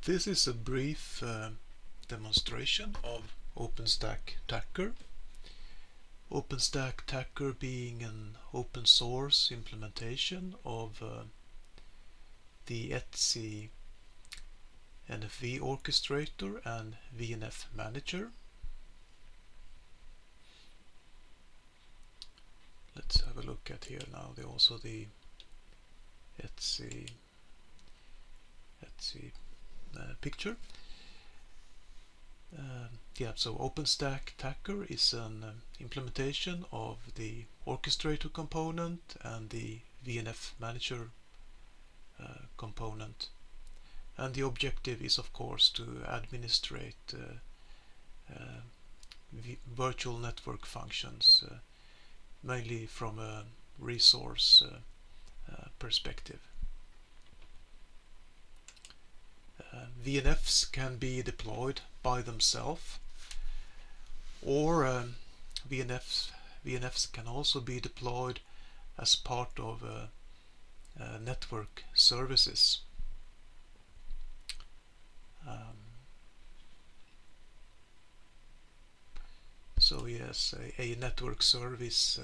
This is a brief demonstration of Openstack Tacker. Openstack Tacker being an open source implementation of the Etsy NFV orchestrator and VNF manager. Let's have a look at here now. Also the Etsy picture. So Openstack Tacker is an implementation of the orchestrator component and the VNF manager component, and the objective is of course to administrate virtual network functions, mainly from a resource perspective. VNFs can be deployed by themselves, or VNFs can also be deployed as part of network services. So yes, a network service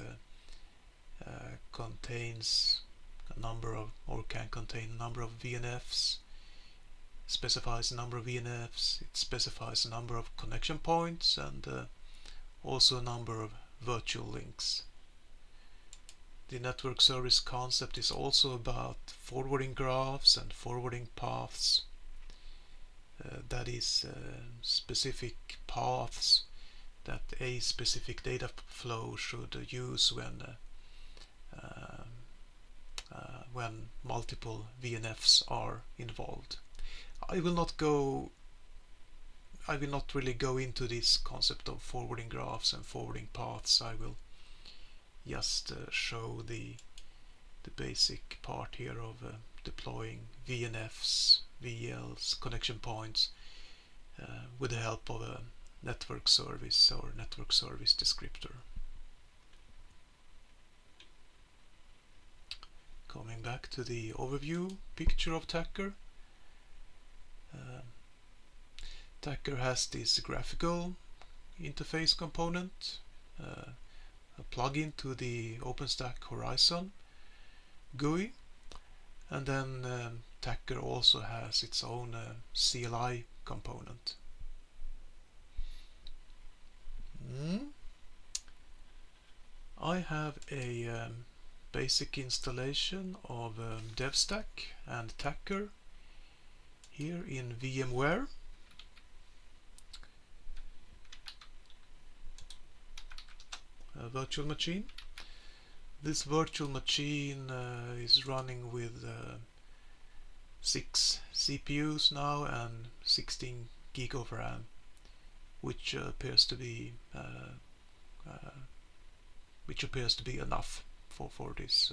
contains a number of, or can contain a number of VNFs. Specifies a number of VNFs, it specifies a number of connection points, and also a number of virtual links. The network service concept is also about forwarding graphs and forwarding paths. That is specific paths that a specific data flow should use when multiple VNFs are involved. I will not really go into this concept of forwarding graphs and forwarding paths. I will just show the basic part here of deploying VNFs, VLs, connection points with the help of a network service or network service descriptor. Coming back to the overview picture of Tacker. Tacker has this graphical interface component, a plugin to the OpenStack Horizon GUI, and then Tacker also has its own CLI component. I have a basic installation of DevStack and Tacker here in VMware. A virtual machine. This virtual machine is running with 6 CPUs now and 16 gig of RAM, which appears to be enough for this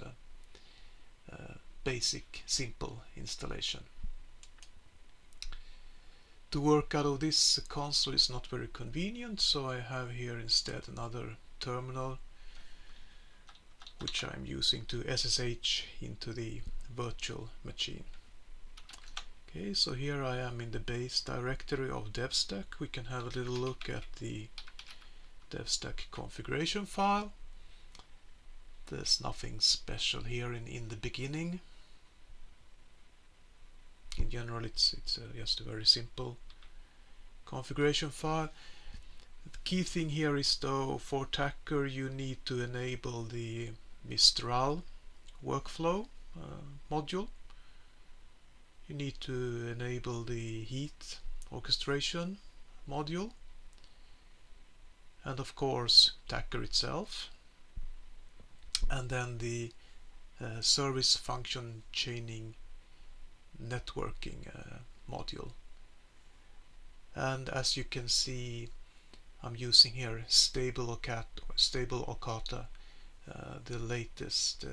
basic simple installation. To work out of this console is not very convenient, so I have here instead another terminal which I'm using to SSH into the virtual machine. Okay, so here I am in the base directory of DevStack. We can have a little look at the DevStack configuration file. There's nothing special here in the beginning. In general, it's just a very simple configuration file. The key thing here is, though, for Tacker you need to enable the Mistral workflow module. You need to enable the heat orchestration module, and of course Tacker itself, and then the service function chaining networking module. And as you can see, I'm using here stable Okata, the latest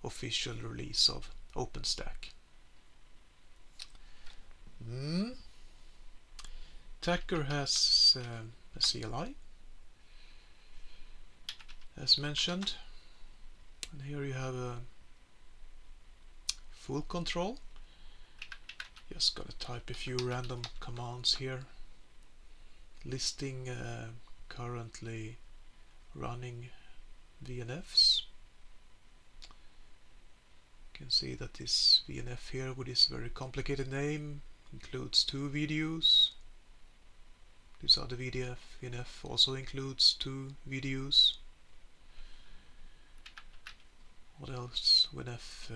official release of OpenStack. Tacker has a CLI, as mentioned, and here you have a full control. Just gonna type a few random commands here, listing currently running VNFs. You can see that this VNF here with this very complicated name includes 2 videos. This other VNF also includes 2 videos. What else? VNF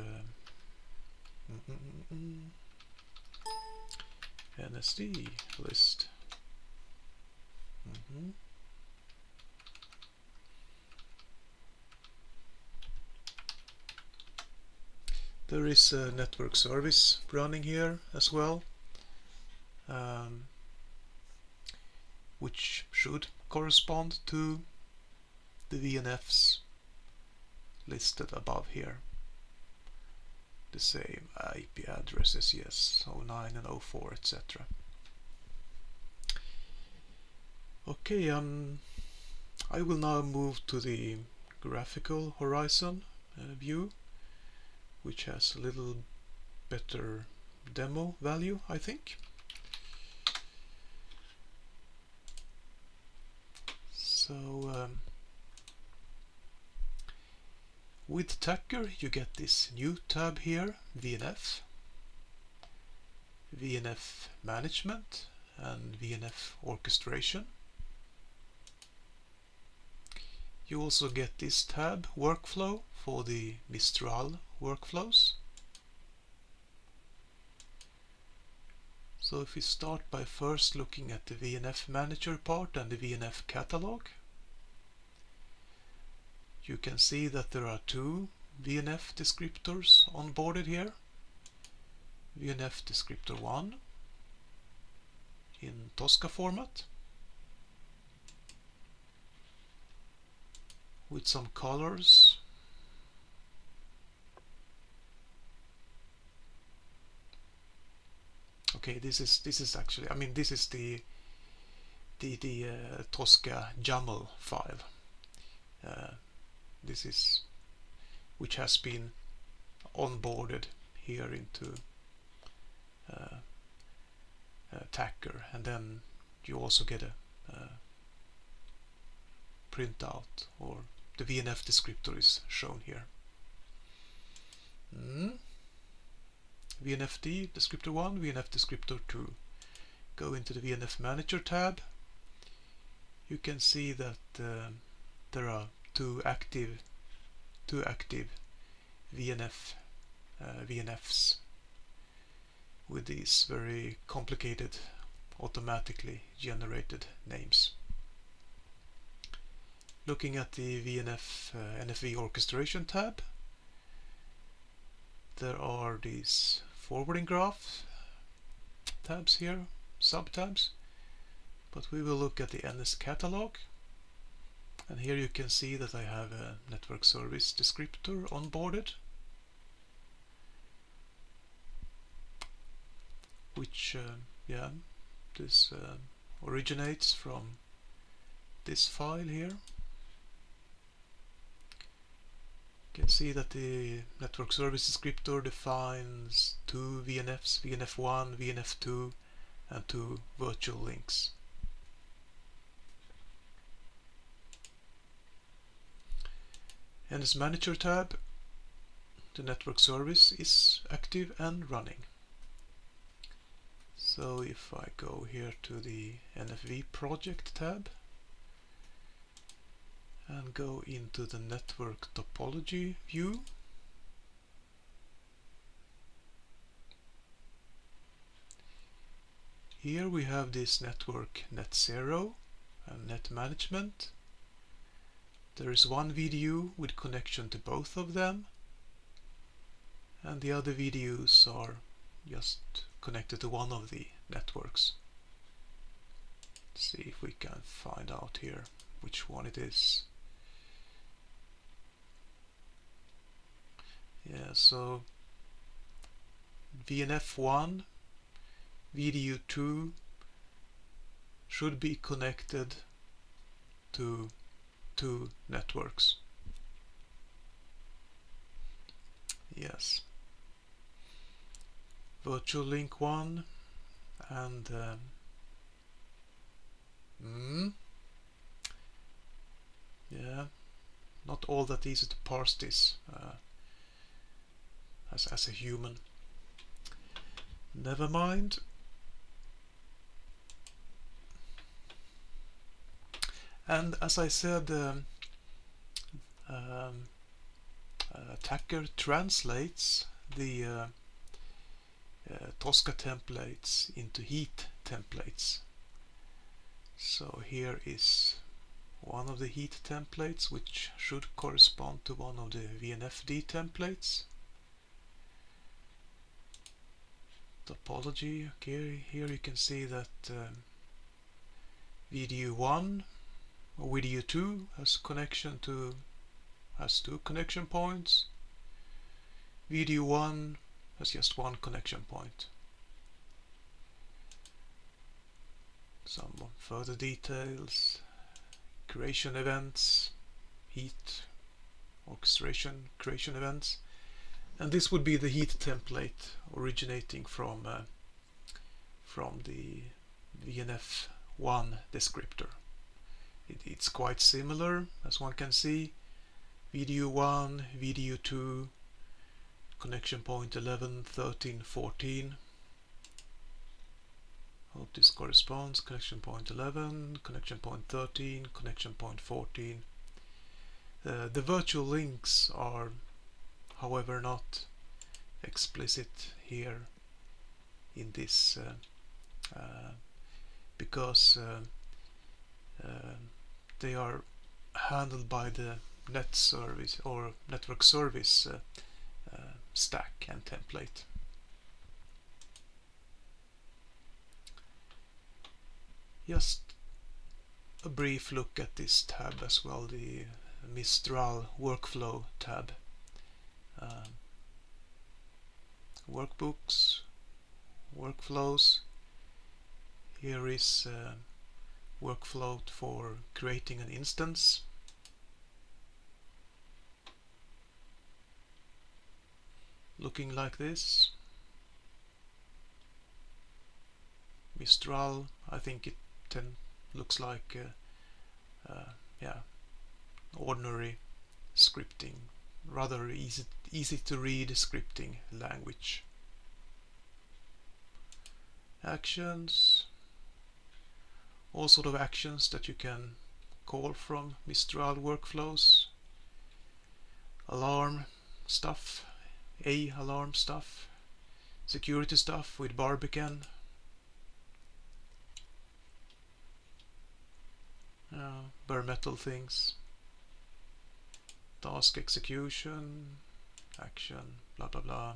NSD list. There is a network service running here as well, which should correspond to the VNFs listed above here. The same IP addresses, yes, 09 and 04, etc. Okay, I will now move to the graphical horizon view, which has a little better demo value, I think. So with Tacker you get this new tab here, VNF, VNF management and VNF orchestration. You also get this tab, workflow, for the Mistral workflows. So if we start by first looking at the VNF manager part and the VNF catalog, you can see that there are 2 VNF descriptors onboarded here. VNF descriptor 1 in Tosca format with some colors. Okay, this is actually, I mean, this is the Tosca YAML file. This is which has been onboarded here into Tacker, and then you also get a printout, or the VNF descriptor is shown here. VNFD descriptor 1, VNF descriptor 2. Go into the VNF manager tab. You can see that there are two active VNFs with these very complicated automatically generated names. Looking at the VNF NFV orchestration tab, there are these forwarding graph tabs here, sub-tabs, but we will look at the NS catalog, and here you can see that I have a network service descriptor onboarded, which this originates from this file here. You can see that the network service descriptor defines 2 VNFs, VNF1, VNF2, and 2 virtual links. In this manager tab, the network service is active and running. So if I go here to the NFV project tab and go into the network topology view, here we have this network net 0 and net management. There is one VDU with connection to both of them, and the other VDUs are just connected to one of the networks. Let's see if we can find out here which one it is. Yeah, so VNF1, VDU2 should be connected to 2 networks. Yes. virtual link 1 and yeah, not all that easy to parse this as a human. Never mind. And as I said, Tacker translates the Tosca templates into heat templates. So here is one of the heat templates, which should correspond to one of the VNFD templates. Topology. Okay, here you can see that VDU1 or VDU2 has two connection points. VDU1 has just one connection point. Some further details: creation events, heat, orchestration, creation events. And this would be the heat template originating from the VNF1 descriptor. It's quite similar, as one can see. VDU1, VDU2, connection point 11, 13, 14. Hope this corresponds. Connection point 11, connection point 13, connection point 14. The virtual links are, however, not explicit here in this because they are handled by the net service or network service stack and template. Just a brief look at this tab as well, the Mistral workflow tab. Workbooks, workflows. Here is workflow for creating an instance. Looking like this. Mistral, I think it looks like yeah, ordinary scripting, rather easy to read scripting language. Actions, all sort of actions that you can call from Mistral workflows. Alarm stuff, alarm stuff, security stuff with Barbican. Bare metal things, task execution, action, blah blah blah.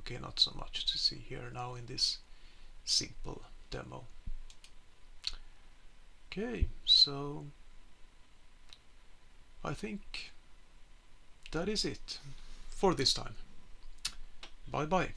Okay, not so much to see here now in this simple demo. Okay, so I think that is it for this time. Bye bye.